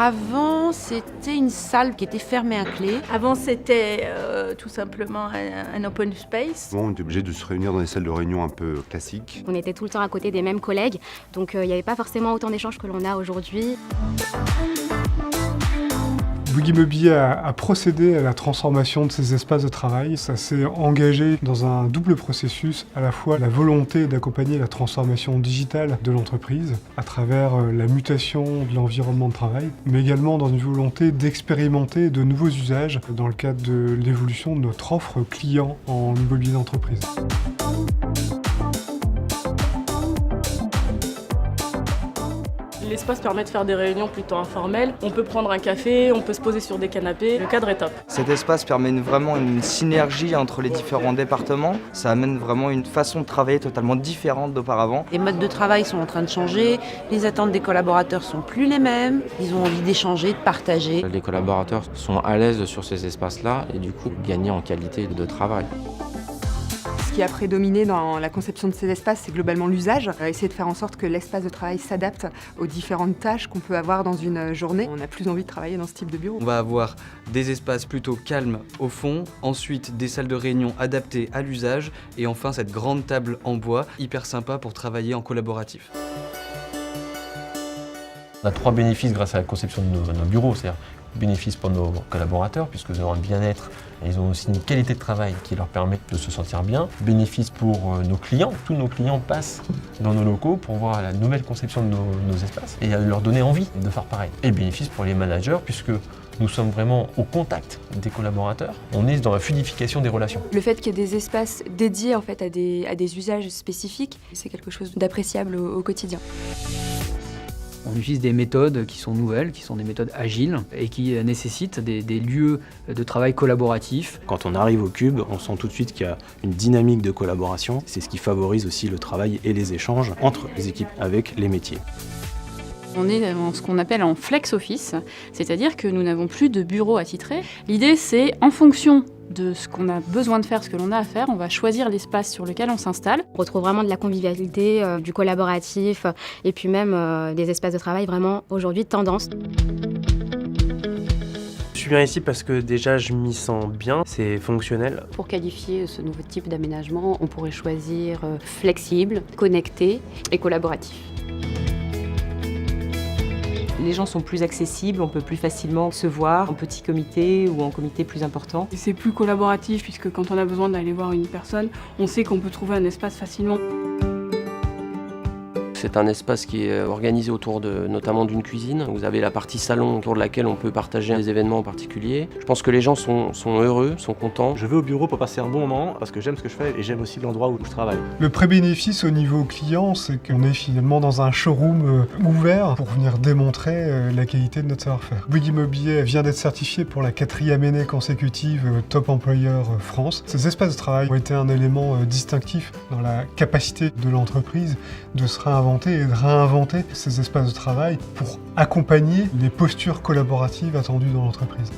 Avant, c'était une salle qui était fermée à clé. Avant, c'était tout simplement un open space. On était obligé de se réunir dans des salles de réunion un peu classiques. On était tout le temps à côté des mêmes collègues, donc il n'y avait pas forcément autant d'échanges que l'on a aujourd'hui. Bouygues Immobilier a procédé à la transformation de ces espaces de travail. Ça s'est engagé dans un double processus, à la fois la volonté d'accompagner la transformation digitale de l'entreprise à travers la mutation de l'environnement de travail, mais également dans une volonté d'expérimenter de nouveaux usages dans le cadre de l'évolution de notre offre client en immobilier d'entreprise. L'espace permet de faire des réunions plutôt informelles. On peut prendre un café, on peut se poser sur des canapés. Le cadre est top. Cet espace permet vraiment une synergie entre les différents départements. Ça amène vraiment une façon de travailler totalement différente d'auparavant. Les modes de travail sont en train de changer, les attentes des collaborateurs sont plus les mêmes, ils ont envie d'échanger, de partager. Les collaborateurs sont à l'aise sur ces espaces-là et du coup gagner en qualité de travail. Ce qui a prédominé dans la conception de ces espaces, c'est globalement l'usage. Essayer de faire en sorte que l'espace de travail s'adapte aux différentes tâches qu'on peut avoir dans une journée. On n'a plus envie de travailler dans ce type de bureau. On va avoir des espaces plutôt calmes au fond, ensuite des salles de réunion adaptées à l'usage et enfin cette grande table en bois hyper sympa pour travailler en collaboratif. On a 3 bénéfices grâce à la conception de nos bureaux, c'est-à-dire bénéfices pour nos collaborateurs puisqu'ils ont un bien-être et ils ont aussi une qualité de travail qui leur permet de se sentir bien. Bénéfices pour nos clients, tous nos clients passent dans nos locaux pour voir la nouvelle conception de nos espaces et leur donner envie de faire pareil. Et bénéfices pour les managers puisque nous sommes vraiment au contact des collaborateurs. On est dans la fluidification des relations. Le fait qu'il y ait des espaces dédiés en fait, à des usages spécifiques, c'est quelque chose d'appréciable au quotidien. On utilise des méthodes qui sont nouvelles, qui sont des méthodes agiles et qui nécessitent des lieux de travail collaboratifs. Quand on arrive au Cube, on sent tout de suite qu'il y a une dynamique de collaboration. C'est ce qui favorise aussi le travail et les échanges entre les équipes avec les métiers. On est dans ce qu'on appelle en flex office, c'est-à-dire que nous n'avons plus de bureau attitré. L'idée, c'est en fonction de ce qu'on a besoin de faire, ce que l'on a à faire, on va choisir l'espace sur lequel on s'installe. On retrouve vraiment de la convivialité, du collaboratif et puis même des espaces de travail vraiment aujourd'hui tendance. Je suis bien ici parce que déjà je m'y sens bien, c'est fonctionnel. Pour qualifier ce nouveau type d'aménagement, on pourrait choisir flexible, connecté et collaboratif. Les gens sont plus accessibles, on peut plus facilement se voir en petit comité ou en comité plus important. C'est plus collaboratif puisque quand on a besoin d'aller voir une personne, on sait qu'on peut trouver un espace facilement. C'est un espace qui est organisé autour notamment d'une cuisine. Vous avez la partie salon autour de laquelle on peut partager des événements en particulier. Je pense que les gens sont heureux, sont contents. Je vais au bureau pour passer un bon moment parce que j'aime ce que je fais et j'aime aussi l'endroit où je travaille. Le pré-bénéfice au niveau client, c'est qu'on est finalement dans un showroom ouvert pour venir démontrer la qualité de notre savoir-faire. Bouygues Immobilier vient d'être certifié pour la 4e année consécutive Top Employer France. Ces espaces de travail ont été un élément distinctif dans la capacité de l'entreprise de se réinventer et de réinventer ces espaces de travail pour accompagner les postures collaboratives attendues dans l'entreprise.